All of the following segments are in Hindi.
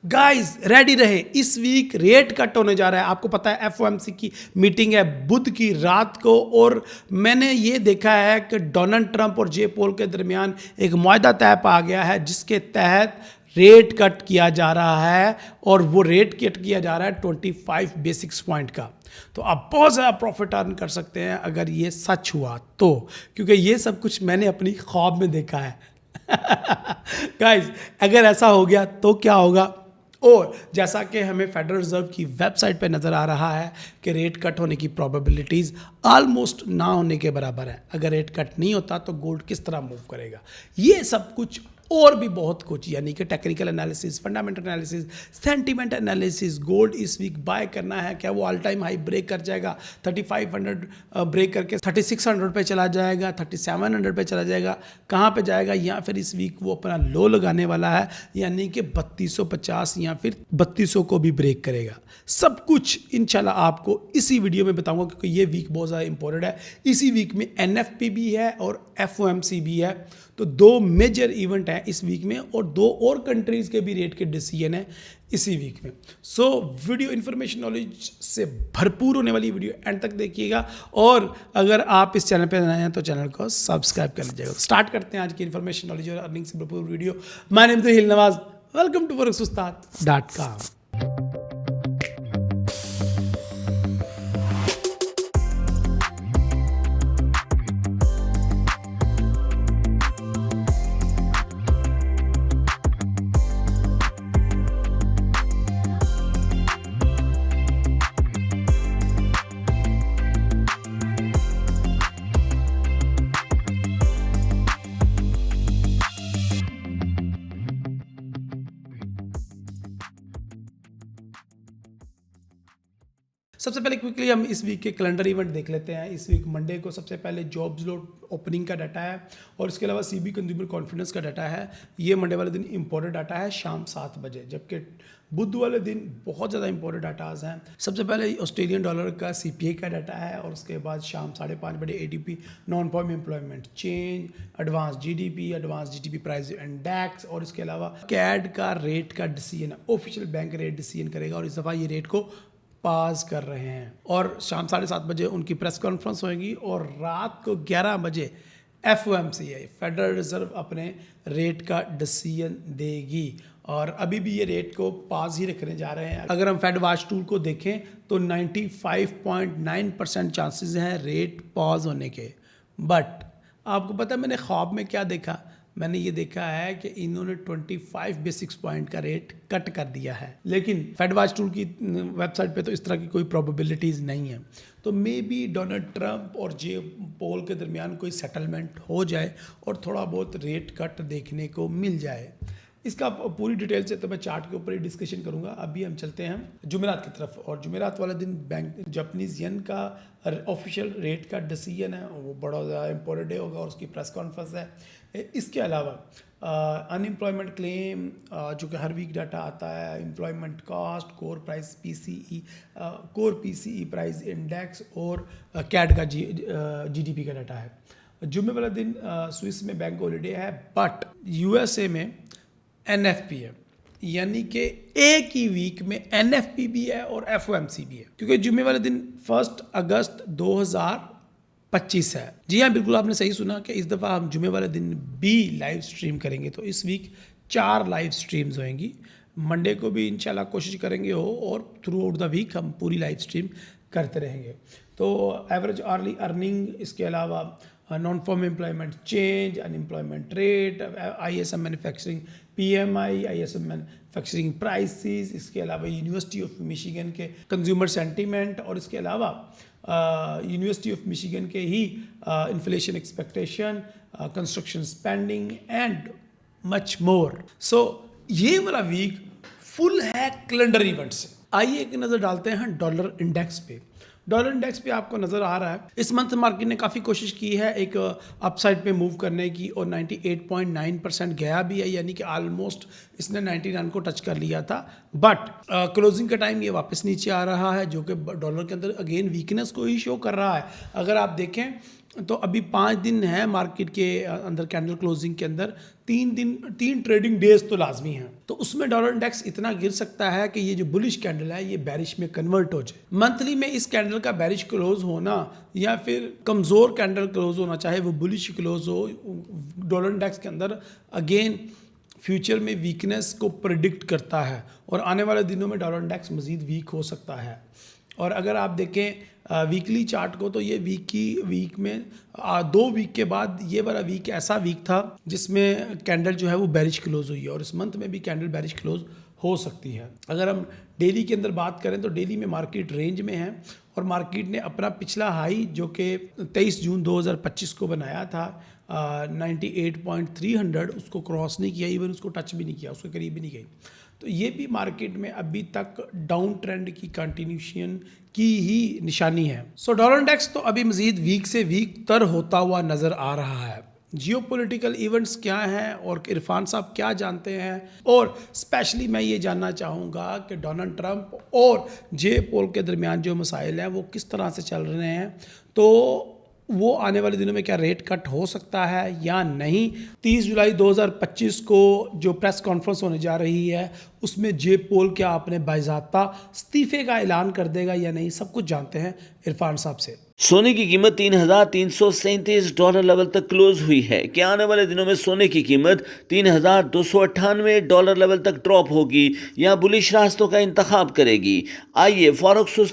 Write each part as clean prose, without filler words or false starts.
गाइस रेडी रहे, इस वीक रेट कट होने जा रहा है। आपको पता है एफओएमसी की मीटिंग है बुध की रात को, और मैंने ये देखा है कि डोनाल्ड ट्रंप और जे पोल के दरमियान एक मुआहदा तय पा गया है जिसके तहत रेट कट किया जा रहा है, और वो रेट कट किया जा रहा है 25 बेसिक्स पॉइंट का। तो आप बहुत ज़्यादा प्रॉफिट अर्न कर सकते हैं अगर ये सच हुआ तो, क्योंकि ये सब कुछ मैंने अपनी ख्वाब में देखा है। गाइस अगर ऐसा हो गया तो क्या होगा, और जैसा कि हमें फेडरल रिजर्व की वेबसाइट पे नज़र आ रहा है कि रेट कट होने की प्रोबेबिलिटीज़ ऑलमोस्ट ना होने के बराबर है। अगर रेट कट नहीं होता तो गोल्ड किस तरह मूव करेगा, ये सब कुछ और भी बहुत कुछ, यानी कि technical analysis, fundamental analysis, sentiment analysis. Gold इस वीक बाय करना है, क्या वो ऑल टाइम हाई ब्रेक कर जाएगा, 3500 ब्रेक करके 3600 पे चला जाएगा, 3700 पे चला जाएगा, कहाँ पे जाएगा, या फिर इस वीक वो अपना लो लगाने वाला है, यानी कि 3250 या फिर 3200 को भी ब्रेक करेगा। सब कुछ इंशाल्लाह आपको इसी वीडियो में बताऊंगा, क्योंकि ये वीक बहुत ज़्यादा इंपॉर्टेंट है। इसी वीक में एनएफपी भी है और एफओएमसी भी है, तो दो मेजर इवेंट हैं इस वीक में, और दो और कंट्रीज़ के भी रेट के डिसीजन है इसी वीक में। सो वीडियो इन्फॉर्मेशन नॉलेज से भरपूर होने वाली वीडियो एंड तक देखिएगा, और अगर आप इस चैनल पर नए हैं तो चैनल को सब्सक्राइब कर लीजिएगा। स्टार्ट करते हैं आज की इन्फॉर्मेशन नॉलेज और अर्निंग से भरपूर video. My name is Hil Nawaz, welcome to forex-ustad.com। सबसे पहले क्विकली हम इस वीक के कैलेंडर इवेंट देख लेते हैं। इस वीक मंडे को सबसे पहले जॉब्स लोड ओपनिंग का डाटा है, और इसके अलावा सीबी कंज्यूमर कॉन्फिडेंस का डाटा है। ये मंडे वाले दिन इंपॉर्टेंट डाटा है शाम 7 बजे, जबकि बुध वाले दिन बहुत ज़्यादा इंपॉर्टेंट डाटाज हैं। सबसे पहले ऑस्ट्रेलियन डॉलर का सीपीआई का डाटा है, और उसके बाद शाम 5:30 बजे ADP non farm employment change, advance GDP price index, और इसके अलावा कैड का रेट का decision, official bank rate decision करेगा, और इस दफ़ा ये रेट को पास कर रहे हैं। और शाम 7:30 बजे उनकी प्रेस कॉन्फ्रेंस होगी, और रात को 11 बजे एफओएमसी फेडरल रिजर्व अपने रेट का डिसीजन देगी, और अभी भी ये रेट को पास ही रखने जा रहे हैं। अगर हम फेड वाच टूल को देखें तो 95.9% चांसेस हैं रेट पॉज होने के। बट आपको पता है मैंने ख्वाब में क्या देखा, मैंने ये देखा है कि इन्होंने 25 बेसिक्स पॉइंट का रेट कट कर दिया है, लेकिन फेड वाच टूल की वेबसाइट पे तो इस तरह की कोई प्रोबेबिलिटीज़ नहीं है। तो मे बी डोनाल्ड ट्रंप और जे पोल के दरमियान कोई सेटलमेंट हो जाए और थोड़ा बहुत रेट कट देखने को मिल जाए। इसका पूरी डिटेल से तो मैं चार्ट के ऊपर ही डिस्कशन करूंगा। अभी हम चलते हैं जुमेरात की तरफ, और जुमेरात वाले दिन बैंक जापानीज येन का ऑफिशियल रेट का डिसीजन है, वो बड़ा ज़्यादा इंपॉर्टेंट डे होगा, और उसकी प्रेस कॉन्फ्रेंस है। इसके अलावा अनएम्प्लॉयमेंट क्लेम जो कि हर वीक डाटा आता है, employment cost, core PCE price index, और कैड का जीडीपी का डाटा है। जुम्मे वाला दिन स्विस में बैंक हॉलीडे है, बट यूएसए में एनएफपी है, यानी कि एक ही वीक में एनएफपी भी है और एफओएमसी भी है, क्योंकि जुम्मे वाले दिन 1 अगस्त 2025 है। जी हाँ, बिल्कुल आपने सही सुना कि इस दफ़ा हम जुम्मे वाले दिन भी लाइव स्ट्रीम करेंगे। तो इस वीक 4 लाइव स्ट्रीम्स होंगी। मंडे को भी इंशाल्लाह कोशिश करेंगे हो, और थ्रू आउट द वीक हम पूरी लाइव स्ट्रीम करते रहेंगे। तो एवरेज अर्ली अर्निंग, इसके अलावा non farm employment change, unemployment rate, ISM manufacturing PMI, ISM manufacturing prices, इसके अलावा यूनिवर्सिटी ऑफ मिशिगन के कंज्यूमर सेंटीमेंट, और इसके अलावा यूनिवर्सिटी ऑफ मिशिगन के ही inflation expectation, construction spending and much more. So ये वाला वीक फुल है कैलेंडर इवेंट से। आइए एक नज़र डालते हैं डॉलर इंडेक्स पे। डॉलर इंडेक्स पे आपको नज़र आ रहा है इस मंथ मार्केट ने काफ़ी कोशिश की है एक अपसाइड पे मूव करने की, और 98.9% गया भी है, यानी कि ऑलमोस्ट इसने 99 को टच कर लिया था। बट क्लोजिंग का टाइम ये वापस नीचे आ रहा है, जो कि डॉलर के अंदर अगेन वीकनेस को ही शो कर रहा है। अगर आप देखें तो अभी 5 दिन है मार्केट के अंदर, कैंडल क्लोजिंग के अंदर 3 ट्रेडिंग डेज तो लाजमी हैं। तो उसमें डॉलर इंडेक्स इतना गिर सकता है कि ये जो बुलिश कैंडल है ये बेरिश में कन्वर्ट हो जाए। मंथली में इस कैंडल का बेरिश क्लोज होना या फिर कमज़ोर कैंडल क्लोज होना, चाहे वो बुलिश क्लोज हो, डॉलर इंडेक्स के अंदर अगेन फ्यूचर में वीकनेस को प्रिडिक्ट करता है और आने वाले दिनों में डॉलर इंडेक्स मज़ीद वीक हो सकता है। और अगर आप देखें वीकली चार्ट को, तो ये वीक में 2 वीक के बाद ये वाला वीक ऐसा वीक था जिसमें कैंडल जो है वो बेरिश क्लोज हुई है और इस मंथ में भी कैंडल बेरिश क्लोज हो सकती है। अगर हम डेली के अंदर बात करें तो डेली में मार्केट रेंज में है और मार्केट ने अपना पिछला हाई जो कि 23 जून 2025 को बनाया था 98.300, उसको क्रॉस नहीं किया, इवन उसको टच भी नहीं किया, उसके करीब भी नहीं गई। तो ये भी मार्केट में अभी तक डाउन ट्रेंड की कंटिन्यूशन की ही निशानी है। सो डॉलर इंडेक्स तो अभी मज़ीद वीक से वीक तर होता हुआ नज़र आ रहा है। जियोपॉलिटिकल इवेंट्स क्या हैं और इरफान साहब क्या जानते हैं, और स्पेशली मैं ये जानना चाहूँगा कि डोनाल्ड ट्रंप और जे पॉल के दरमियान जो मसाइल हैं वो किस तरह से चल रहे हैं, तो वो आने वाले दिनों में क्या रेट कट हो सकता है या नहीं। 30 जुलाई 2025 को जो प्रेस कॉन्फ्रेंस होने जा रही है उसमें जे पोल क्या अपने बाइज़ाब्ता इस्तीफे का ऐलान कर देगा या नहीं, सब कुछ जानते हैं इरफान साहब से। सोने की कीमत $3,337 लेवल तक क्लोज हुई है। क्या आने वाले दिनों में सोने की कीमत $3,298 लेवल तक ड्रॉप होगी या बुलिश रास्तों का इंतखाब करेगी? आइए forex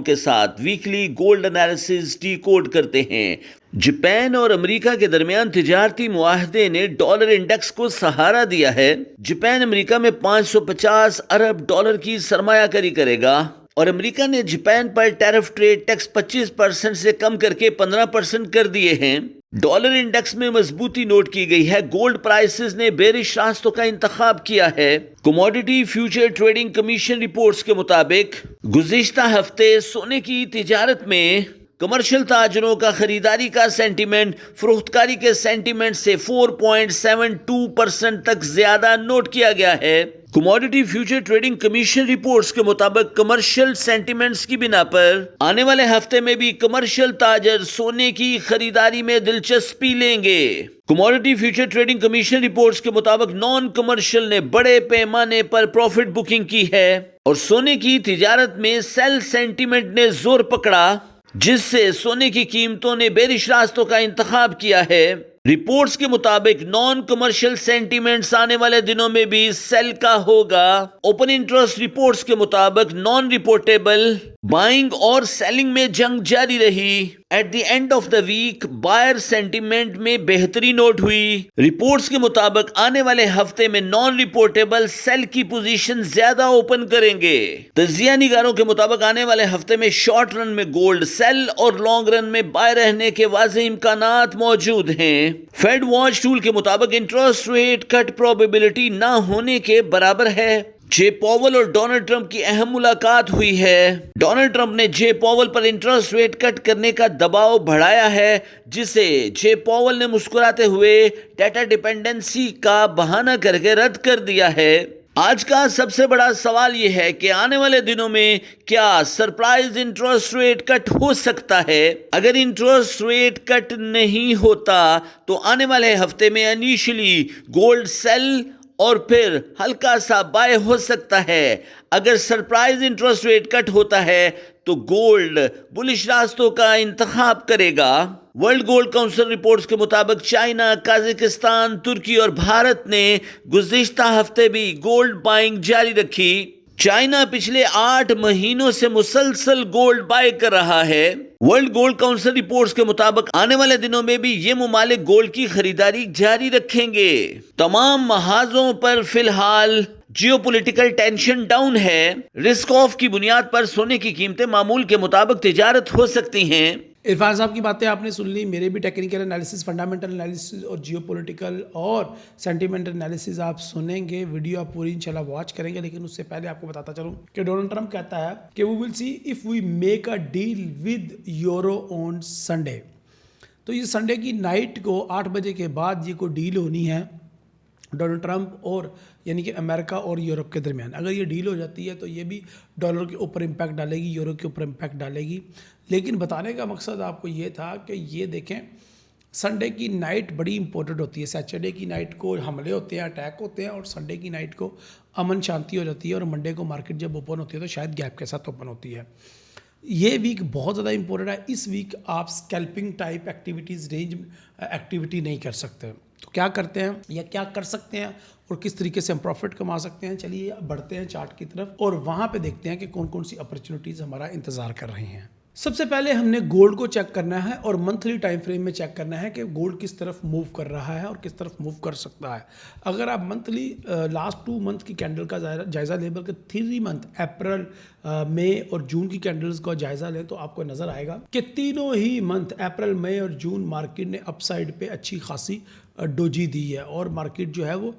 के साथ वीकली गोल्ड एनालिसिस डीकोड करते हैं। जापान और अमेरिका के दरमियान तिजारती मुआहदे ने डॉलर इंडेक्स को सहारा दिया है। जापान अमेरिका में $550 अरब की सरमायाकारी करेगा और अमेरिका ने जापान पर टैरिफ ट्रेड टैक्स 25% से कम करके 15% कर दिए हैं। डॉलर इंडेक्स में मजबूती नोट की गई है। गोल्ड प्राइसेस ने बेरिश रास्तों का इंतखाब किया है। Commodity future trading commission reports के मुताबिक गुज़िश्ता हफ्ते सोने की तिजारत में कमर्शियल ताजरों का खरीदारी का सेंटीमेंट फरोख्तकारी के सेंटीमेंट से 4.72% तक ज्यादा नोट किया गया है। Commodity future trading commission reports के मुताबिक कमर्शियल सेंटीमेंट्स की बिना पर आने वाले हफ्ते में भी कमर्शियल ताजर सोने की खरीदारी में दिलचस्पी लेंगे। Commodity future trading commission reports के मुताबिक नॉन कमर्शियल ने बड़े पैमाने पर प्रॉफिट बुकिंग की है और सोने की तिजारत में सेल सेंटीमेंट ने जोर पकड़ा, जिससे सोने की कीमतों ने बेरिश रास्तों का इंतखाब किया है। रिपोर्ट्स के मुताबिक नॉन कमर्शियल सेंटीमेंट्स आने वाले दिनों में भी सेल का होगा। ओपन इंटरेस्ट रिपोर्ट्स के मुताबिक नॉन रिपोर्टेबल बाइंग और सेलिंग में जंग जारी रही। At the end of the week buyer sentiment में बेहतरी नोट हुई। रिपोर्ट्स के मुताबिक आने वाले हफ्ते में नॉन रिपोर्टेबल सेल की पोजीशन ज्यादा ओपन करेंगे। तजिया निगारों के मुताबिक आने वाले हफ्ते में शॉर्ट रन में गोल्ड सेल और लॉन्ग रन में बाय रहने के वाज़ेह इम्कानात मौजूद हैं। फेड वॉच टूल के मुताबिक इंटरेस्ट रेट कट प्रोबेबिलिटी ना होने के बराबर है। जे पॉवल और डोनाल्ड ट्रंप की अहम मुलाकात हुई है। डोनाल्ड ट्रंप ने जे पॉवल पर इंटरेस्ट रेट कट करने का दबाव बढ़ाया है, जिसे जे पॉवल ने मुस्कुराते हुए डेटा डिपेंडेंसी का बहाना करके रद्द कर दिया है। आज का सबसे बड़ा सवाल यह है कि आने वाले दिनों में क्या सरप्राइज इंटरेस्ट रेट कट हो सकता है। अगर इंटरेस्ट रेट कट नहीं होता तो आने वाले हफ्ते में इनिशियली गोल्ड सेल और फिर हल्का सा बाय हो सकता है। अगर सरप्राइज इंटरेस्ट रेट कट होता है तो गोल्ड बुलिश रास्तों का इंतखाब करेगा। वर्ल्ड गोल्ड काउंसिल रिपोर्ट्स के मुताबिक चाइना, कजाकिस्तान, तुर्की और भारत ने गुज़िश्ता हफ्ते भी गोल्ड बाइंग जारी रखी। चाइना पिछले 8 महीनों से मुसलसल गोल्ड बाय कर रहा है। वर्ल्ड गोल्ड काउंसिल रिपोर्ट्स के मुताबिक आने वाले दिनों में भी ये मुमालिक गोल्ड की खरीदारी जारी रखेंगे। तमाम महाजों पर फिलहाल जियोपॉलिटिकल टेंशन डाउन है। रिस्क ऑफ की बुनियाद पर सोने की कीमतें मामूल के मुताबिक तिजारत हो सकती हैं। इरफान साहब की बातें आपने सुन ली। मेरे भी टेक्निकल एनालिसिस, फंडामेंटल एनालिसिस और जियोपॉलिटिकल और सेंटिमेंटल एनालिसिस आप सुनेंगे। वीडियो आप पूरी इंशाल्लाह वॉच करेंगे, लेकिन उससे पहले आपको बताता चलूं कि डोनाल्ड ट्रंप कहता है कि we will see if we make a deal with euro on Sunday. तो ये संडे की नाइट को 8 बजे के बाद ये कोई डील होनी है डोनाल्ड ट्रंप और यानी कि अमेरिका और यूरोप के दरमियान। अगर ये डील हो जाती है तो ये भी डॉलर के ऊपर इम्पैक्ट डालेगी, यूरो के ऊपर इम्पैक्ट डालेगी। लेकिन बताने का मकसद आपको ये था कि ये देखें, संडे की नाइट बड़ी इंपॉर्टेंट होती है। सैटरडे की नाइट को हमले होते हैं, अटैक होते हैं, और संडे की नाइट को अमन शांति हो जाती है, और मंडे को मार्केट जब ओपन होती है तो शायद गैप के साथ ओपन होती है। ये वीक बहुत ज़्यादा इंपॉर्टेंट है। इस वीक आप scalping type activities, range activity नहीं कर सकते। तो क्या करते हैं या क्या कर सकते हैं और किस तरीके से हम प्रॉफिट कमा सकते हैं, चलिए बढ़ते हैं चार्ट की तरफ और वहाँ पे देखते हैं कि कौन कौन सी अपॉर्चुनिटीज़ हमारा इंतज़ार कर रही हैं। सबसे पहले हमने गोल्ड को चेक करना है और मंथली टाइम फ्रेम में चेक करना है कि गोल्ड किस तरफ मूव कर रहा है और किस तरफ मूव कर सकता है। अगर आप मंथली लास्ट 2 मंथ की कैंडल का जायज़ा लें, बल्कि 3 मंथ अप्रैल, मई और जून की कैंडल्स का जायज़ा लें, तो आपको नज़र आएगा कि तीनों ही मंथ अप्रैल, मई और जून मार्केट ने अपसाइड पे अच्छी खासी डोजी दी है और मार्केट जो है वो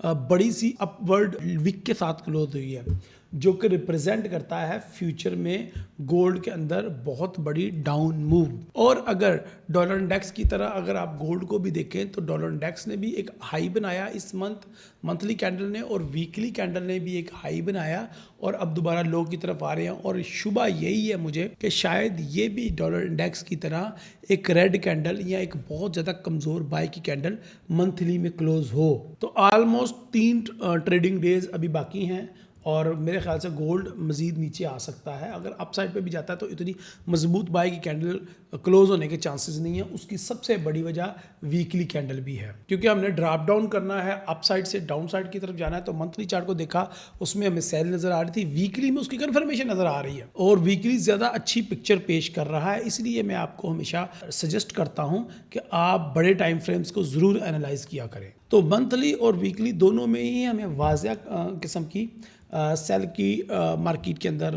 बड़ी सी अपवर्ड विक के साथ क्लोज हुई है, जो कि रिप्रेजेंट करता है फ्यूचर में गोल्ड के अंदर बहुत बड़ी डाउन मूव। और अगर डॉलर इंडेक्स की तरह अगर आप गोल्ड को भी देखें तो डॉलर इंडेक्स ने भी एक हाई बनाया इस मंथली कैंडल ने, और वीकली कैंडल ने भी एक हाई बनाया और अब दोबारा लो की तरफ आ रहे हैं। और शुबा यही है मुझे कि शायद ये भी डॉलर इंडेक्स की तरह एक रेड कैंडल या एक बहुत ज़्यादा कमज़ोर बाय की कैंडल मंथली में क्लोज हो। तो ऑलमोस्ट 3 ट्रेडिंग डेज अभी बाकी हैं और मेरे ख्याल से गोल्ड मज़ीद नीचे आ सकता है। अगर अपसाइड पे भी जाता है तो इतनी मजबूत बाय की कैंडल क्लोज होने के चांसेस नहीं है। उसकी सबसे बड़ी वजह वीकली कैंडल भी है, क्योंकि हमने ड्रॉप डाउन करना है, अपसाइड से डाउन साइड की तरफ जाना है। तो मंथली चार्ट को देखा, उसमें हमें सेल नज़र आ रही थी, वीकली में उसकी कन्फर्मेशन नज़र आ रही है और वीकली ज़्यादा अच्छी पिक्चर पेश कर रहा है। इसलिए मैं आपको हमेशा सजेस्ट करता हूँ कि आप बड़े टाइम फ्रेम्स को ज़रूर एनालाइज किया करें। तो मंथली और वीकली दोनों में ही हमें वाज़िया किस्म की सेल की मार्केट के अंदर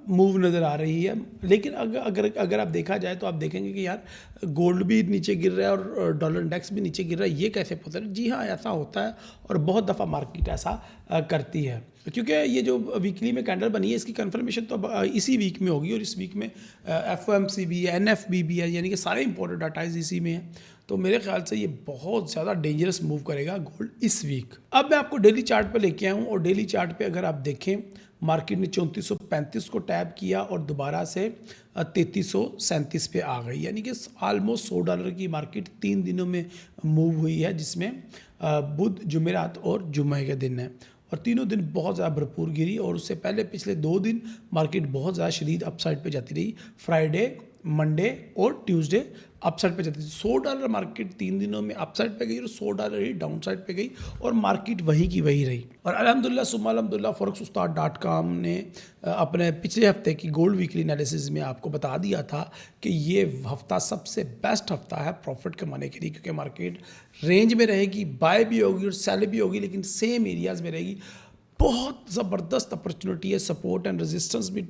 मूव नज़र आ रही है। लेकिन अगर आप देखा जाए तो आप देखेंगे कि यार गोल्ड भी नीचे गिर रहा है और डॉलर इंडेक्स भी नीचे गिर रहा है। ये कैसे पॉसिबल? जी हाँ, ऐसा होता है और बहुत दफ़ा मार्केट ऐसा करती है, क्योंकि ये जो वीकली में कैंडल बनी है इसकी कंफर्मेशन तो अब इसी वीक में होगी और इस वीक में FOMC भी है, NFB भी है, यानी कि सारे इंपॉर्टेंट डाटाइज इसी में है। तो मेरे ख्याल से ये बहुत ज़्यादा डेंजरस मूव करेगा गोल्ड इस वीक। अब मैं आपको डेली चार्ट पे लेके आया हूँ और डेली चार्ट पे अगर आप देखें, मार्केट ने 3435 को टैप किया और दोबारा से 3337 पे आ गई, यानी कि ऑलमोस्ट $100 की मार्केट 3 दिनों में मूव हुई है, जिसमें बुध, जुमेरात और जुम्मे के दिन है। और तीनों दिन बहुत ज़्यादा भरपूर गिरी और उससे पहले पिछले 2 दिन मार्केट बहुत ज़्यादा शदीद अपसाइड पे जाती रही। फ्राइडे, मंडे और ट्यूसडे अपसाइड पे जाती थी। $100 मार्केट 3 दिनों में अपसाइड पे गई और $100 ही डाउन साइड पे गई और मार्केट वही की वही रही। और अल्हम्दुलिल्लाह सुम्मा अल्हम्दुलिल्लाह forex-ustad.com ने अपने पिछले हफ्ते की गोल्ड वीकली एनालिसिस में आपको बता दिया था कि ये हफ्ता सबसे बेस्ट हफ्ता है प्रॉफिट कमाने के लिए, क्योंकि मार्केट रेंज में रहेगी, बाय भी होगी और सेल भी होगी, लेकिन सेम एरियाज़ में रहेगी। बहुत ज़बरदस्त अपॉर्चुनिटी है। सपोर्ट एंड रेजिस्टेंस भी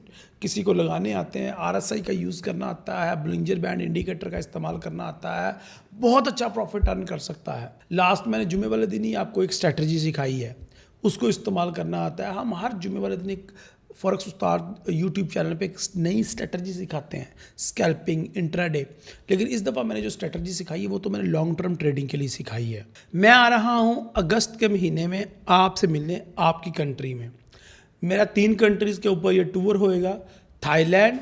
किसी को लगाने आते हैं, RSI का यूज़ करना आता है, ब्लिंजर बैंड इंडिकेटर का इस्तेमाल करना आता है, बहुत अच्छा प्रॉफिट अर्न कर सकता है। लास्ट मैंने जुमे वाले दिन ही आपको एक स्ट्रेटजी सिखाई है, उसको इस्तेमाल करना आता है। हम हर जुमे वाले दिन एक फॉरेक्स उस्ताद यूट्यूब चैनल पे एक नई स्ट्रेटजी सिखाते हैं, स्कैल्पिंग, इंट्राडे। लेकिन इस दफ़ा मैंने जो स्ट्रेटजी सिखाई है वो तो मैंने लॉन्ग टर्म ट्रेडिंग के लिए सिखाई है। मैं आ रहा हूँ अगस्त के महीने में आपसे मिलने आपकी कंट्री में। मेरा 3 कंट्रीज़ के ऊपर ये टूर होएगा, थाईलैंड,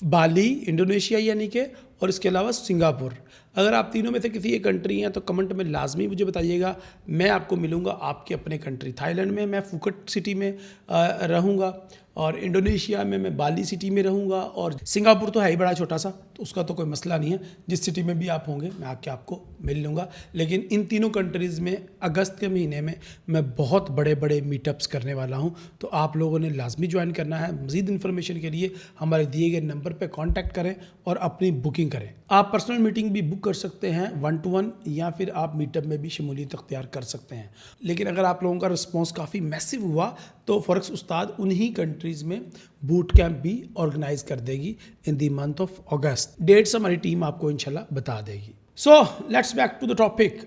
बाली, इंडोनेशिया यानी कि, और इसके अलावा सिंगापुर। अगर आप तीनों में से किसी एक कंट्री हैं तो कमेंट में लाजमी मुझे बताइएगा, मैं आपको मिलूंगा आपके अपने कंट्री। थाईलैंड में मैं फुकेट सिटी में रहूँगा और इंडोनेशिया में मैं बाली सिटी में रहूँगा और सिंगापुर तो है ही बड़ा छोटा सा, तो उसका तो कोई मसला नहीं है। जिस सिटी में भी आप होंगे मैं आके आपको मिल लूँगा। लेकिन इन तीनों कंट्रीज़ में अगस्त के महीने में मैं बहुत बड़े बड़े मीटअप्स करने वाला हूँ, तो आप लोगों ने लाजमी ज्वाइन करना है। मज़ीद इन्फॉर्मेशन के लिए हमारे दिए गए नंबर पर कॉन्टैक्ट करें और अपनी बुकिंग करें। आप पर्सनल मीटिंग भी बुक कर सकते हैं 1-to-1, या फिर आप मीटअप में भी शमूलियत अख्तियार कर सकते हैं। लेकिन अगर आप लोगों का रिस्पॉन्स काफ़ी मैसिव हुआ तो फॉरेक्स उस्ताद उन्हीं कंट्रीज़ में बूट कैंप भी ऑर्गेनाइज कर देगी in the month of August. Dates हमारी टीम आपको इंशाल्लाह बता देगी। So let's back to the topic.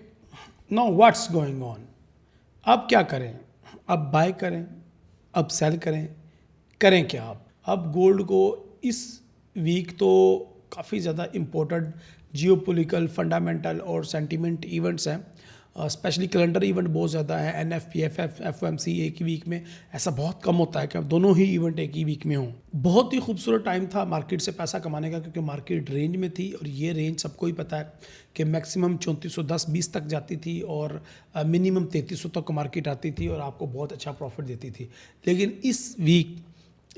Now what's going on. अब क्या करें? अब बाय करें, अब सेल करें, करें क्या? अब गोल्ड को इस वीक तो काफ़ी ज़्यादा इम्पोर्टेंट जियोपॉलिटिकल, फंडामेंटल और सेंटिमेंट इवेंट्स हैं स्पेशली कैलेंडर इवेंट बहुत ज़्यादा है, NFP, FOMC एक ही वीक में, ऐसा बहुत कम होता है कि दोनों ही इवेंट एक ही वीक में हों। बहुत ही खूबसूरत टाइम था मार्केट से पैसा कमाने का, क्योंकि मार्केट रेंज में थी और ये रेंज सबको ही पता है कि मैक्सिमम 3410-20 तक जाती थी और मिनिमम 3300 तक मार्केट आती थी और आपको बहुत अच्छा प्रॉफिट देती थी। लेकिन इस वीक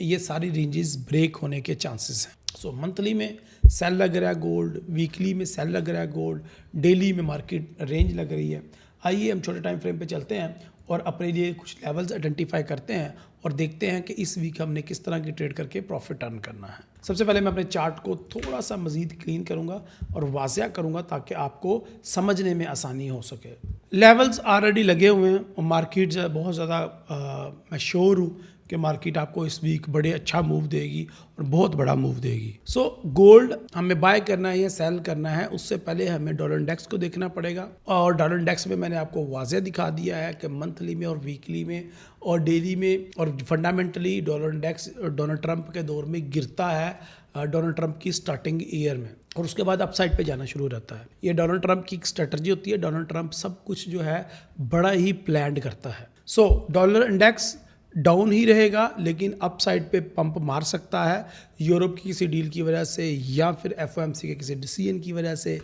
ये सारी रेंजेस ब्रेक होने के चांसेस हैं। सो मंथली में सेल लग रहा है गोल्ड, वीकली में सेल लग रहा है गोल्ड, डेली में मार्केट रेंज लग रही है। आइए हम छोटे टाइम फ्रेम पे चलते हैं और अपने लिए कुछ लेवल्स आइडेंटिफाई करते हैं और देखते हैं कि इस वीक हमने किस तरह की ट्रेड करके प्रॉफिट अर्न करना है। सबसे पहले मैं अपने चार्ट को थोड़ा सा मज़ीद क्लीन करूंगा और वाज़िया करूंगा ताकि आपको समझने में आसानी हो सके। लेवल्स ऑलरेडी लगे हुए हैं और मार्केट जो है बहुत ज़्यादा मैं श्योर हूँ कि मार्केट आपको इस वीक बड़े अच्छा मूव देगी और बहुत बड़ा मूव देगी। सो गोल्ड हमें बाय करना है या सेल करना है, उससे पहले हमें डॉलर इंडेक्स को देखना पड़ेगा। और डॉलर इंडेक्स में मैंने आपको वाज़े दिखा दिया है कि मंथली में और वीकली में और डेली में और fundamentally dollar index Donald Trump के दौर में गिरता है, डोनाल्ड ट्रंप की स्टार्टिंग ईयर में, और उसके बाद अपसाइड पे जाना शुरू हो जाता है। ये डोनाल्ड ट्रंप की एक स्ट्रेटजी होती है। डोनाल्ड ट्रंप सब कुछ जो है बड़ा ही प्लान्ड करता है। सो डॉलर इंडेक्स डाउन ही रहेगा लेकिन अप साइड पे पंप मार सकता है यूरोप की किसी डील की वजह से या फिर FOMC के किसी डिसीजन की वजह से।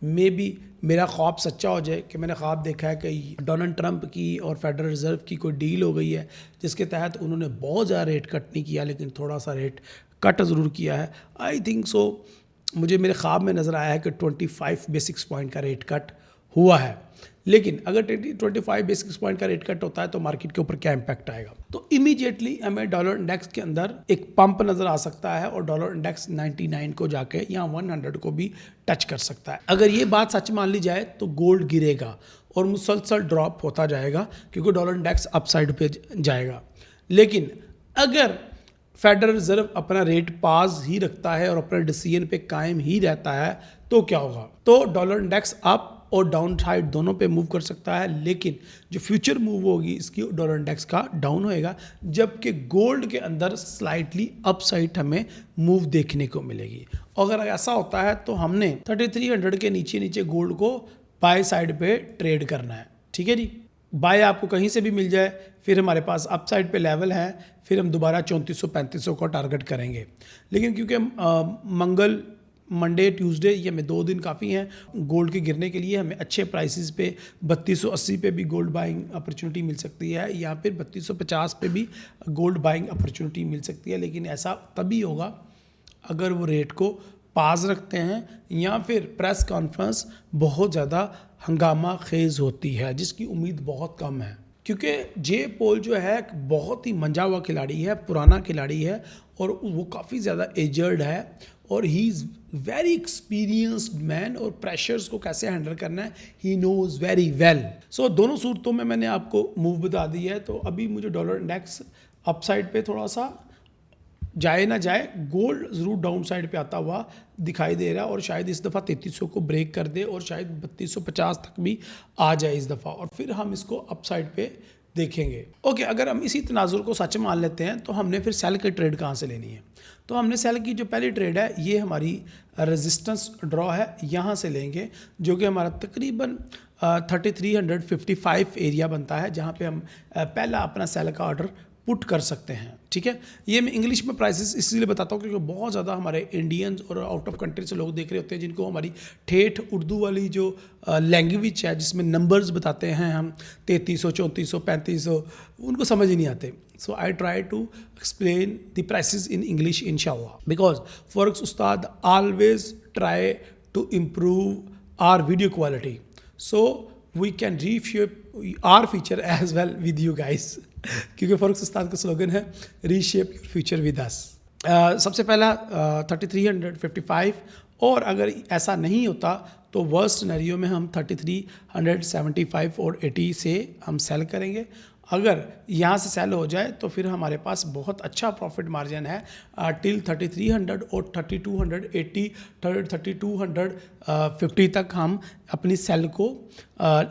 मे बी मेरा ख्वाब सच्चा हो जाए कि मैंने ख्वाब देखा है कि डोनाल्ड ट्रंप की और फेडरल रिजर्व की कोई डील हो गई है जिसके तहत उन्होंने बहुत ज़्यादा रेट कट नहीं किया लेकिन थोड़ा सा रेट कट ज़रूर किया है। आई थिंक सो, मुझे मेरे ख्वाब में नज़र आया है कि 25 बेसिक्स पॉइंट का रेट कट हुआ है। लेकिन अगर 25 बेसिस पॉइंट का रेट कट होता है तो मार्केट के ऊपर क्या इंपैक्ट आएगा? तो इमीडिएटली हमें डॉलर इंडेक्स के अंदर एक पंप नजर आ सकता है और डॉलर इंडेक्स 99 को जाके या 100 को भी टच कर सकता है। अगर ये बात सच मान ली जाए तो गोल्ड गिरेगा और मुसलसल ड्रॉप होता जाएगा क्योंकि डॉलर इंडेक्स अपसाइड पे जाएगा। लेकिन अगर फेडरल रिजर्व अपना रेट पास ही रखता है और अपने डिसीजन पे कायम ही रहता है तो क्या होगा? तो डॉलर इंडेक्स अप और डाउन साइड दोनों पे मूव कर सकता है, लेकिन जो फ्यूचर मूव होगी इसकी डॉलर इंडेक्स का डाउन होएगा, जबकि गोल्ड के अंदर स्लाइटली अप साइड हमें मूव देखने को मिलेगी। अगर ऐसा होता है तो हमने 3300 के नीचे नीचे गोल्ड को बाय साइड पे ट्रेड करना है। ठीक है जी, बाय आपको कहीं से भी मिल जाए, फिर हमारे पास अप साइड पे लेवल है, फिर हम दोबारा 3400-3500 को टारगेट करेंगे। लेकिन क्योंकि मंडे ट्यूसडे ये हमें 2 दिन काफ़ी हैं गोल्ड के गिरने के लिए, हमें अच्छे प्राइसेस पे 3280 पे भी गोल्ड बाइंग अपॉर्चुनिटी मिल सकती है या फिर 3250 पे भी गोल्ड बाइंग अपॉर्चुनिटी मिल सकती है। लेकिन ऐसा तभी होगा अगर वो रेट को पास रखते हैं या फिर प्रेस कॉन्फ्रेंस बहुत ज़्यादा हंगामा खेज होती है, जिसकी उम्मीद बहुत कम है। क्योंकि जे पोल जो है बहुत ही मंजा हुआ खिलाड़ी है, पुराना खिलाड़ी है और वो काफ़ी ज़्यादा एजर्ड है और he is very experienced man और प्रेशर्स को कैसे हैंडल करना है ही नोज़ वेरी वेल। सो दोनों सूरतों में मैंने आपको मूव बता दी है। तो अभी मुझे डॉलर इंडेक्स अपसाइड पे थोड़ा सा जाए ना जाए, गोल्ड ज़रूर डाउन साइड पे आता हुआ दिखाई दे रहा है और शायद इस दफ़ा 3300 को ब्रेक कर दे और शायद 3250 तक भी आ जाए इस दफ़ा, और फिर हम इसको अप साइड पे देखेंगे। ओके, अगर हम इसी तनाजुर को सच मान लेते हैं तो हमने फिर सेल की ट्रेड कहाँ से लेनी है? तो हमने सेल की जो पहली ट्रेड है ये हमारी रेजिस्टेंस ड्रॉ है, यहाँ से लेंगे, जो कि हमारा तकरीबन 3355 एरिया बनता है, जहाँ पे हम पहला अपना सेल का ऑर्डर पुट कर सकते हैं। ठीक है, ये मैं इंग्लिश में प्राइसेस इसलिए बताता हूँ क्योंकि बहुत ज़्यादा हमारे इंडियंस और आउट ऑफ कंट्री से लोग देख रहे होते हैं जिनको हमारी ठेठ उर्दू वाली जो लैंग्वेज है जिसमें नंबर्स बताते हैं हम 3300, 3400, 3500, उनको समझ ही नहीं आते। So I try to explain the prices in English इंशाअल्लाह, because forex Ustad always try to improve our video quality so we can reshape our future as well with you guys, क्योंकि फॉरेक्स उस्ताद का स्लोगन है reshape your future with us. सबसे पहला 3355, और अगर ऐसा नहीं होता तो वर्स्ट सिनेरियो में हम 3375 और 80 से हम सेल करेंगे। अगर यहाँ से सेल हो जाए तो फिर हमारे पास बहुत अच्छा प्रॉफिट मार्जिन है टिल 3300 और 3280 3250 तक हम अपनी सेल को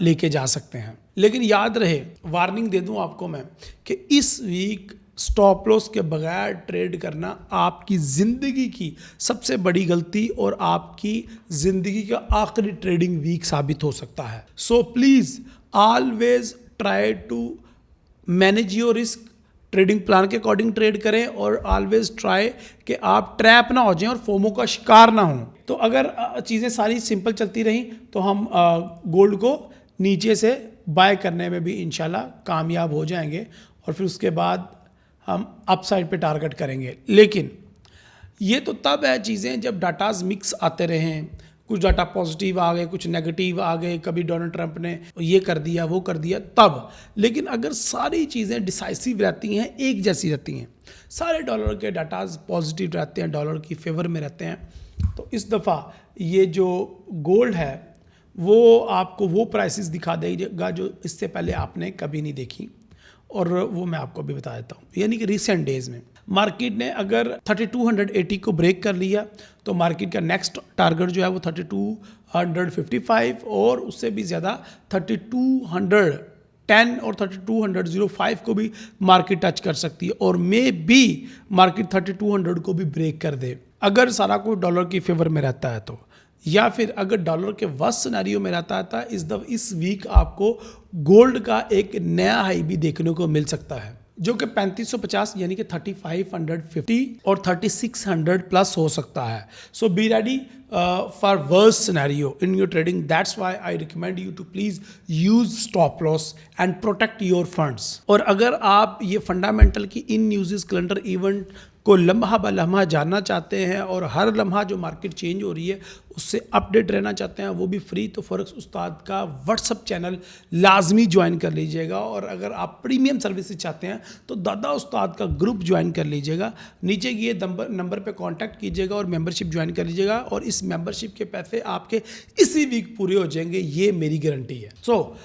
लेके जा सकते हैं। लेकिन याद रहे, वार्निंग दे दूं आपको मैं कि इस वीक स्टॉप लॉस के बगैर ट्रेड करना आपकी ज़िंदगी की सबसे बड़ी गलती और आपकी ज़िंदगी का आखिरी ट्रेडिंग वीक साबित हो सकता है। So please always try to manage your risk, trading plan के अकॉर्डिंग ट्रेड करें और ऑलवेज ट्राई कि आप ट्रैप ना हो जाएं और फोमो का शिकार ना हों। तो अगर चीज़ें सारी सिंपल चलती रहीं तो हम गोल्ड को नीचे से बाय करने में भी इंशाल्लाह कामयाब हो जाएंगे और फिर उसके बाद हम अपसाइड पे टारगेट करेंगे। लेकिन ये तो तब है चीज़ें जब डाटाज मिक्स आते रहें, कुछ डाटा पॉजिटिव आ गए, कुछ नेगेटिव आ गए, कभी डोनाल्ड ट्रंप ने ये कर दिया वो कर दिया तब। लेकिन अगर सारी चीज़ें डिसाइसिव रहती हैं, एक जैसी रहती हैं, सारे डॉलर के डाटाज पॉजिटिव रहते हैं, डॉलर की फेवर में रहते हैं, तो इस दफ़ा ये जो गोल्ड है वो आपको वो प्राइसेस दिखा देगा जो इससे पहले आपने कभी नहीं देखी, और वो मैं आपको अभी बता देता हूँ। यानी कि रिसेंट डेज़ में मार्केट ने अगर 3280 को ब्रेक कर लिया तो मार्केट का नेक्स्ट टारगेट जो है वो 3255 और उससे भी ज़्यादा 3210 और 3205 को भी मार्केट टच कर सकती है, और मे बी मार्केट 3200 को भी ब्रेक कर दे अगर सारा कुछ डॉलर की फेवर में रहता है तो, या फिर अगर डॉलर के वर्स्ट सिनेरियो में रहता है इस वीक आपको गोल्ड का एक नया हाई भी देखने को मिल सकता है जो कि 3550 यानी कि 3550 और 3600 प्लस हो सकता है। So be ready for worst scenario in your trading. That's why I recommend you to please use stop loss and protect your funds. और अगर आप ये फंडामेंटल की इन न्यूज़ कैलेंडर इवेंट को लम्हा ब लम्हा जानना चाहते हैं और हर लम्हा जो मार्केट चेंज हो रही है उससे अपडेट रहना चाहते हैं, वो भी फ्री, तो फॉरेक्स उस्ताद का व्हाट्सअप चैनल लाजमी ज्वाइन कर लीजिएगा। और अगर आप प्रीमियम सर्विसेज चाहते हैं तो दादा उस्ताद का ग्रुप ज्वाइन कर लीजिएगा। नीचे ये नंबर पे कांटेक्ट कीजिएगा और मेंबरशिप ज्वाइन कर लीजिएगा, और इस मेंबरशिप के पैसे आपके इसी वीक पूरे हो जाएंगे, ये मेरी गारंटी है। सो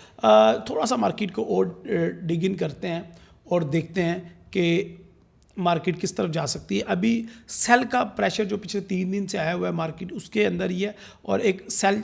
थोड़ा सा मार्केट को और डिग इन करते हैं और देखते हैं कि मार्केट किस तरफ जा सकती है। अभी सेल का प्रेशर जो पिछले 3 दिन से आया हुआ है मार्केट उसके अंदर ही है, और एक सेल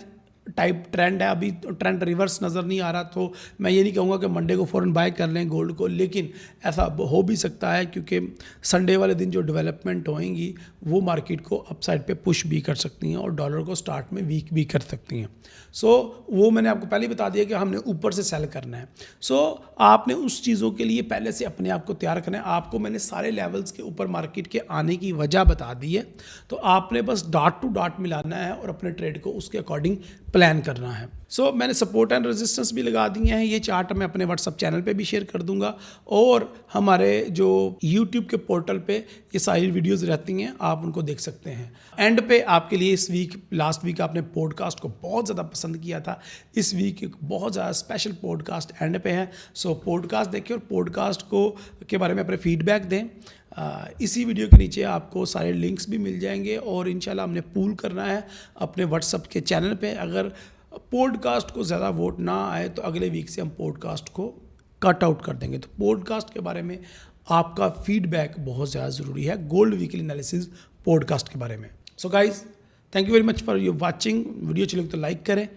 टाइप ट्रेंड है। अभी ट्रेंड रिवर्स नज़र नहीं आ रहा, तो मैं ये नहीं कहूँगा कि मंडे को फ़ौरन बाय कर लें गोल्ड को, लेकिन ऐसा हो भी सकता है क्योंकि संडे वाले दिन जो डेवलपमेंट होएंगी वो मार्केट को अपसाइड पे पुश भी कर सकती हैं और डॉलर को स्टार्ट में वीक भी कर सकती हैं। सो वो मैंने आपको पहले ही बता दिया कि हमने ऊपर से सेल करना है। सो आपने उस चीज़ों के लिए पहले से अपने आप को तैयार करना है। आपको मैंने सारे लेवल्स के ऊपर मार्केट के आने की वजह बता दी है, तो आपने बस डॉट टू डॉट मिलाना है और अपने ट्रेड को उसके अकॉर्डिंग प्लान करना है। सो मैंने सपोर्ट एंड रेजिस्टेंस भी लगा दिए हैं। ये चार्ट मैं अपने व्हाट्सअप चैनल पे भी शेयर कर दूंगा, और हमारे जो यूट्यूब के पोर्टल पे ये सारी वीडियोस रहती हैं, आप उनको देख सकते हैं। एंड पे आपके लिए इस वीक, लास्ट वीक आपने पॉडकास्ट को बहुत ज़्यादा पसंद किया था, इस वीक एक बहुत ज़्यादा स्पेशल पॉडकास्ट एंड पे है। सो पॉडकास्ट देखिए और पॉडकास्ट को के बारे में अपने फीडबैक दें। इसी वीडियो के नीचे आपको सारे लिंक्स भी मिल जाएंगे, और इंशाल्लाह हमने पूल करना है अपने व्हाट्सअप के चैनल पे। अगर पॉडकास्ट को ज़्यादा वोट ना आए तो अगले वीक से हम पॉडकास्ट को कट आउट कर देंगे। तो पॉडकास्ट के बारे में आपका फीडबैक बहुत ज़्यादा ज़रूरी है, गोल्ड वीकली एनालिसिस पॉडकास्ट के बारे में। So guys, thank you very much for your watching. Video अच्छी लगे तो लाइक करें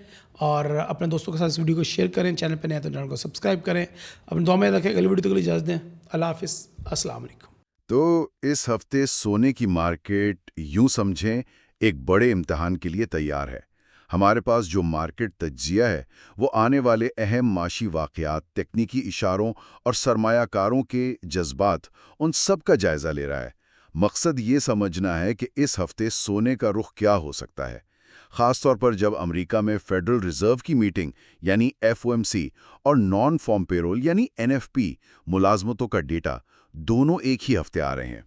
और अपने दोस्तों के साथ इस वीडियो को शेयर करें। चैनल पर नए तो चैनल को सब्सक्राइब करें। अपने दुआ में रखें। अगली वीडियो के लिए इजाज़त दें। अल्लाह हाफिज़, अस्सलाम वालेकुम। तो इस हफ्ते सोने की मार्केट यूं समझें एक बड़े इम्तिहान के लिए तैयार है। हमारे पास जो मार्केट तज्जिया है वो आने वाले अहम माशी वाक़यात, तकनीकी इशारों और सरमायाकारों के जज्बात, उन सब का जायज़ा ले रहा है। मकसद ये समझना है कि इस हफ्ते सोने का रुख क्या हो सकता है, ख़ासतौर पर जब अमेरिका में फेडरल रिजर्व की मीटिंग यानी FOMC और नॉन फॉर्म पेरोल यानी NFP मुलाजमतों का डेटा दोनों एक ही हफ्ते आ रहे हैं।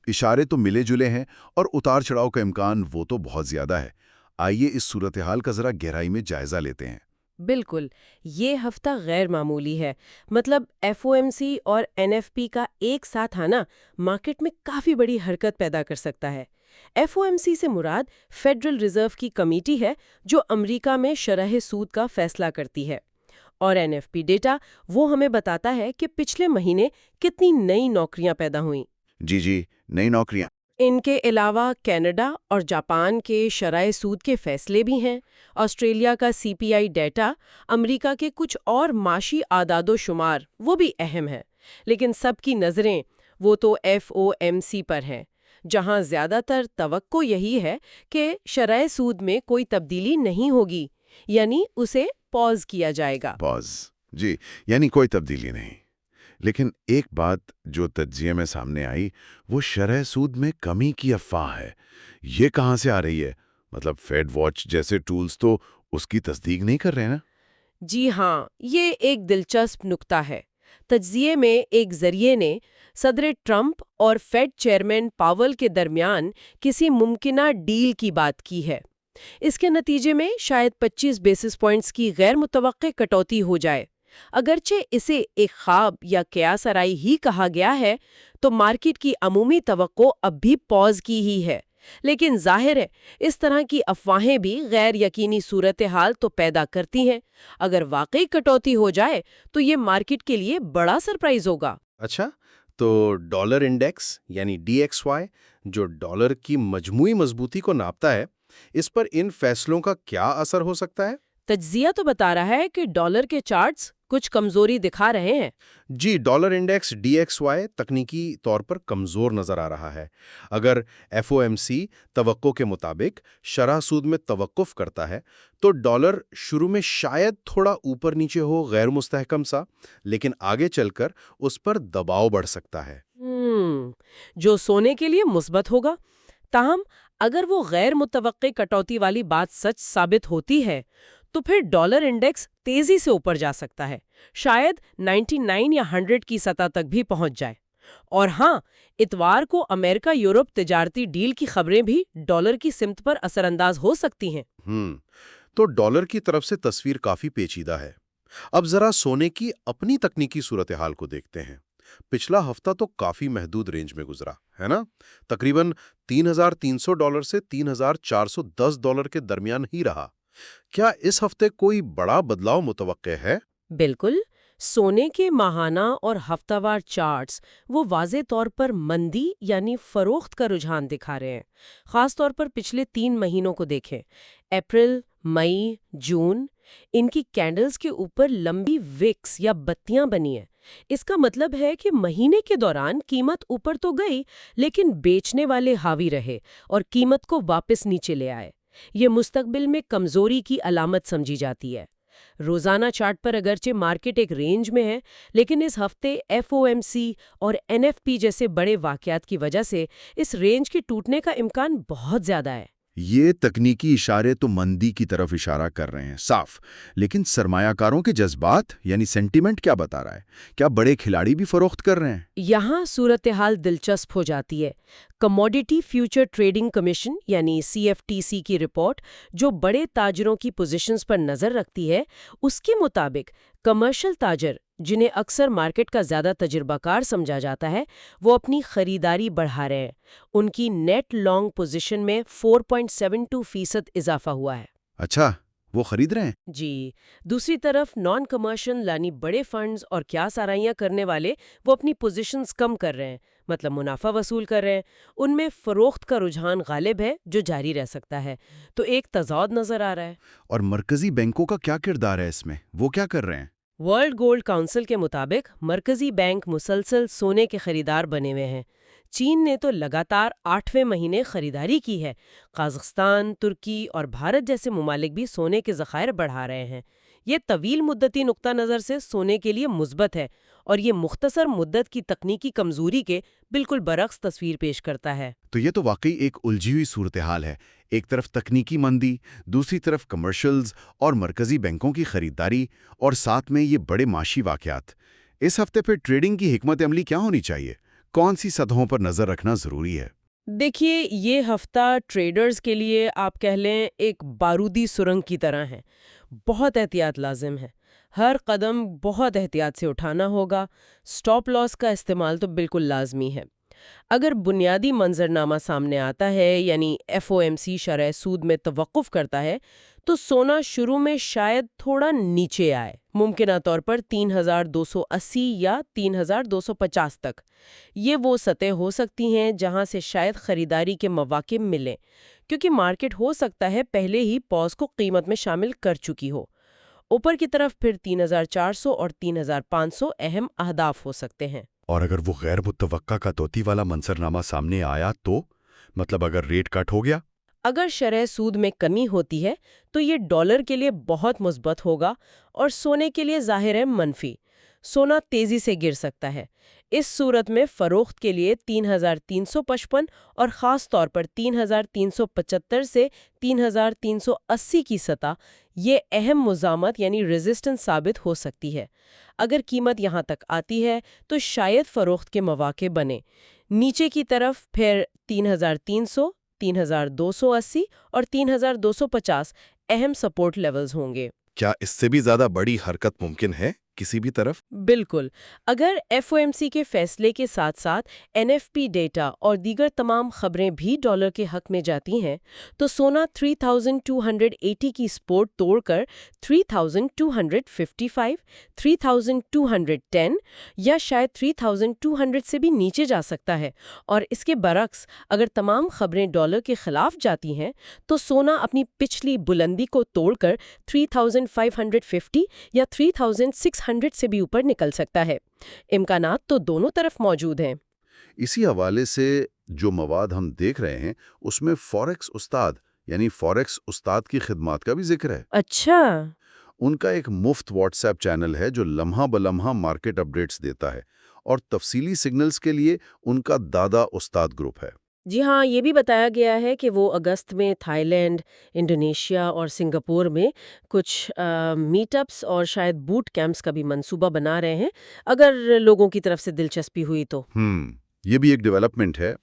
इशारे तो मिले जुले हैं और उतार चढ़ाव का इम्कान वो तो बहुत ज़्यादा है। आइए इस सूरत हाल का ज़रा गहराई में जायज़ा लेते हैं। बिल्कुल, ये हफ्ता गैर मामूली है। मतलब FOMC और NFP का एक साथ आना मार्केट में काफ़ी बड़ी हरकत पैदा कर सकता है। FOMC से मुराद फेडरल रिजर्व की कमेटी है जो अमेरिका में शरह सूद का फैसला करती है, और NFP डेटा वो हमें बताता है कि पिछले महीने कितनी नई नौकरियां पैदा हुईं। जी, नई नौकरियां। इनके अलावा कनाडा और जापान के शरह सूद के फैसले भी हैं। ऑस्ट्रेलिया का CPI डेटा, अमेरिका के कुछ और माशी आदादो शुमार वो भी अहम है। लेकिन सबकी नज़रें वो तो FOMC पर हैं, जहां ज्यादातर तवक्को यही है कि शरह सूद में कोई तब्दीली नहीं होगी, यानी उसे पॉज किया जाएगा। पॉज, जी, यानी कोई तब्दीली नहीं। लेकिन एक बात जो तज्जिये में सामने आई, वो शरह सूद में कमी की अफवाह है। ये कहाँ से आ रही है? मतलब फेड वॉच जैसे टूल्स तो उसकी तस्दीक नहीं कर रहे ना? जी हाँ, ये एक दिलचस्प नुक्ता है। तज्जिये में एक जरिए ने सदर ट्रंप और फेड चेयरमैन पावल के दरमियान किसी मुमकिना डील की बात की है। इसके नतीजे में शायद 25 बेसिस पॉइंट्स की गैर मुतवक्के कटौती हो जाए। अगरचे इसे एक ख्वाब या कयास आराई ही कहा गया है, तो मार्केट की अमूमी तवक्को अब भी पॉज की ही है। लेकिन जाहिर है, इस तरह की अफवाहें भी गैर यकीनी सूरत हाल तो पैदा करती हैं। अगर वाकई कटौती हो जाए तो ये मार्केट के लिए बड़ा सरप्राइज होगा। अच्छा, तो डॉलर इंडेक्स यानी DXY जो डॉलर की मजमूई मजबूती को नापता है, इस पर इन फैसलों का क्या असर हो सकता है? तज्जिया तो बता रहा है कि डॉलर के चार्ट्स कुछ कमजोरी दिखा रहे हैं। जी, डॉलर इंडेक्स DXY तकनीकी तौर पर कमजोर नजर आ रहा है। अगर FOMC तवक्को के मुताबिक शरह सूद में तवक्कुफ करता है, तो डॉलर शुरू में शायद थोड़ा ऊपर नीचे हो, गैर मुस्तहकम सा, लेकिन आगे चलकर उस पर दबाव बढ़ सकता है। जो सोने के लिए मुस्बत होगा। ताहम अगर वो गैर मुतवक्के कटौती वाली बात सच साबित होती है, तो फिर डॉलर इंडेक्स तेजी से ऊपर जा सकता है, शायद 99 या 100 की सतह तक भी पहुंच जाए। और हाँ, इतवार को अमेरिका यूरोप तिजारती डील की खबरें भी डॉलर की सिमत पर असरअंदाज हो सकती हैं। तो डॉलर की तरफ से तस्वीर काफी पेचीदा है। अब जरा सोने की अपनी तकनीकी सूरत हाल को देखते हैं। पिछला हफ्ता तो काफी महदूद रेंज में गुजरा, है ना? तकरीबन $3,300 से $3,410 के दरमियान ही रहा। क्या इस हफ्ते कोई बड़ा बदलाव मुतवक्के है? बिल्कुल। सोने के माहाना और हफ्तावार चार्ट्स वो वाज़े तौर पर मंदी यानी फरोख्त का रुझान दिखा रहे हैं। खास तौर पर पिछले 3 महीनों को देखें, अप्रैल, मई, जून, इनकी कैंडल्स के ऊपर लंबी विक्स या बत्तियां बनी हैं। इसका मतलब है कि महीने के दौरान कीमत ऊपर तो गई, लेकिन बेचने वाले हावी रहे और कीमत को वापस नीचे ले आए। ये मुस्तकबिल में कमजोरी की अलामत समझी जाती है। रोजाना चार्ट पर अगरचे मार्केट एक रेंज में है, लेकिन इस हफ्ते FOMC और NFP जैसे बड़े वाकयात की वजह से इस रेंज के टूटने का इम्कान बहुत ज्यादा है। ये तकनीकी इशारे तो मंदी की तरफ इशारा कर रहे हैं, साफ। लेकिन सरमायाकारों के जज्बात यानी सेंटीमेंट क्या बता रहा है? क्या बड़े खिलाड़ी भी फरोख्त कर रहे हैं? यहाँ सूरत हाल दिलचस्प हो जाती है। कमोडिटी फ्यूचर ट्रेडिंग कमीशन यानी CFTC की रिपोर्ट, जो बड़े ताजरों की पोजीशंस पर नजर रखती है, उसके मुताबिक कमर्शियल ताजर, जिन्हें अक्सर मार्केट का ज्यादा तजुर्बाकार समझा जाता है, वो अपनी खरीदारी बढ़ा रहे हैं। उनकी नेट लॉन्ग पोजीशन में 4.72% इजाफा हुआ है। अच्छा, वो खरीद रहे हैं? जी। दूसरी तरफ नॉन कमर्शियल यानी बड़े फंड्स और क्यास आराइयां करने वाले, वो अपनी पोजीशंस कम कर रहे हैं, मतलब मुनाफा वसूल कर रहे हैं। उनमें फरोख्त का रुझान गालिब है, जो जारी रह सकता है। तो एक तजाद नजर आ रहा है। और मरकजी बैंकों का क्या किरदार है इसमें? वो क्या कर रहे हैं? वर्ल्ड गोल्ड काउंसिल के मुताबिक मरकजी बैंक मुसलसल सोने के खरीदार बने हुए हैं। चीन ने तो लगातार 8वें महीने खरीदारी की है। कजाकिस्तान, तुर्की और भारत जैसे मुमालिक भी सोने के ज़खायर बढ़ा रहे हैं। ये तवील मुद्दती नुक्ता नज़र से सोने के लिए मुस्बत है, और ये मुख्तसर मुद्दत की तकनीकी कमजोरी के बिल्कुल बरक्स तस्वीर पेश करता है। तो ये तो वाकई एक उलझी हुई सूरत हाल है। एक तरफ तकनीकी मंदी, दूसरी तरफ कमर्शियल्स और मरकजी बैंकों की खरीदारी, और साथ में ये बड़े माशी वाकयात। इस हफ्ते फिर ट्रेडिंग की हिकमत अमली क्या होनी चाहिए? कौन सी सतहों पर नजर रखना जरूरी है? देखिए, ये हफ्ता ट्रेडर्स के लिए आप कह लें एक बारूदी सुरंग की तरह है। बहुत एहतियात लाजिम है। हर कदम बहुत एहतियात से उठाना होगा। स्टॉप लॉस का इस्तेमाल तो बिल्कुल लाजमी है। अगर बुनियादी मंजरनामा सामने आता है, यानी FOMC शरह सूद में तवक्कुफ करता है, तो सोना शुरू में शायद थोड़ा नीचे आए, मुमकिना तौर पर 3,280 या 3,250 तक। ये वो सतह हो सकती हैं जहां से शायद खरीदारी के मौके मिलें, क्योंकि मार्केट हो सकता है पहले ही पॉज को कीमत में शामिल कर चुकी हो। ऊपर की तरफ फिर 3,400 और 3,500 अहम अहदाफ हो सकते हैं। और अगर वो गैर मुतवक्का कटौती वाला मंजरनामा सामने आया तो मतलब अगर रेट कट हो गया? अगर शरह सूद में कमी होती है तो ये डॉलर के लिए बहुत मुस्बत होगा और सोने के लिए जाहिर है मनफी। सोना तेजी से गिर सकता है। इस सूरत में फरोख्त के लिए 3,355 और ख़ास तौर पर 3,375 से 3,380 की सतह ये अहम मुज़ामत यानी रेजिस्टेंस साबित हो सकती है। अगर कीमत यहाँ तक आती है तो शायद फरोख्त के मौके बने। नीचे की तरफ फिर 3,300, 3,280 और 3,250 अहम सपोर्ट लेवल्स होंगे। क्या इससे भी ज्यादा बड़ी हरकत मुमकिन है किसी भी तरफ? बिल्कुल। अगर एफओएमसी के फैसले के साथ साथ एनएफपी डेटा और दीगर तमाम खबरें भी डॉलर के हक में जाती हैं तो सोना 3,280 की सपोर्ट तोड़कर 3,255, 3,210 या शायद 3,200 से भी नीचे जा सकता है। और इसके बरक्स अगर तमाम खबरें डॉलर के खिलाफ जाती हैं तो सोना अपनी पिछली बुलंदी को तोड़कर 3,550 या 3,600 से भी ऊपर निकल सकता है। इम्कानात तो दोनों तरफ मौजूद हैं। इसी हवाले से जो मवाद हम देख रहे हैं उसमें फॉरेक्स उस्ताद यानी फॉरेक्स उस्ताद की खिदमात का भी जिक्र है। अच्छा। उनका एक मुफ्त व्हाट्सएप चैनल है जो लम्हा बलम्हा मार्केट अपडेट्स देता है और तफसीली सिग्नल्स के लिए उनका दादा उस्ताद ग्रुप है। जी हाँ, ये भी बताया गया है कि वो अगस्त में थाईलैंड, इंडोनेशिया और सिंगापुर में कुछ मीटअप्स और शायद बूट कैंप्स का भी मंसूबा बना रहे हैं, अगर लोगों की तरफ से दिलचस्पी हुई तो। ये भी एक डेवलपमेंट है।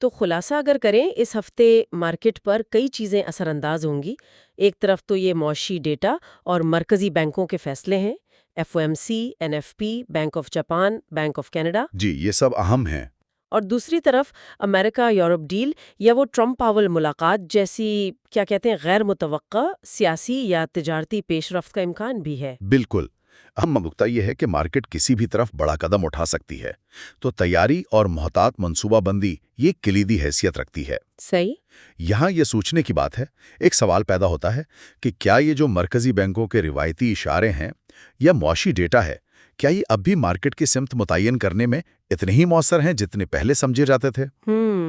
तो खुलासा अगर करें, इस हफ्ते मार्केट पर कई चीज़ें असरअंदाज होंगी। एक तरफ तो ये मौशी डेटा और मरकजी बैंकों के फैसले हैं, FOMC, NFP, bank of Japan, bank of Canada. जी, ये सब अहम हैं। और दूसरी तरफ अमेरिका यूरोप डील या वो ट्रंप पावेल मुलाकात जैसी क्या कहते हैं गैर मुतवक्का सियासी या तिजारती पेशरफ्त का इम्कान भी है। बिल्कुल। अहम नुकता यह है कि मार्केट किसी भी तरफ बड़ा कदम उठा सकती है, तो तैयारी और मोहतात मंसूबाबंदी ये किलीदी हैसियत रखती है। सही। यहाँ ये सोचने की बात है, एक सवाल पैदा होता है कि क्या ये जो मरकजी बैंकों के रिवायती इशारे हैं या मौशी डेटा है, क्या ये अब भी मार्केट की सिमत मुतय्यन करने में इतने ही मौसर हैं जितने पहले समझे जाते थे?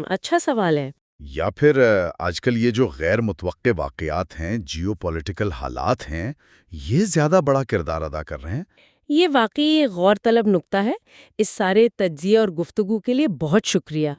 अच्छा सवाल है। या फिर आजकल ये जो गैर मुतवक्के वाक़यात हैं, जियोपॉलिटिकल हालात हैं, ये ज़्यादा बड़ा किरदार अदा कर रहे हैं? ये वाकई गौरतलब नुक्ता है। इस सारे तज्जिए और गुफ्तगू के लिए बहुत शुक्रिया।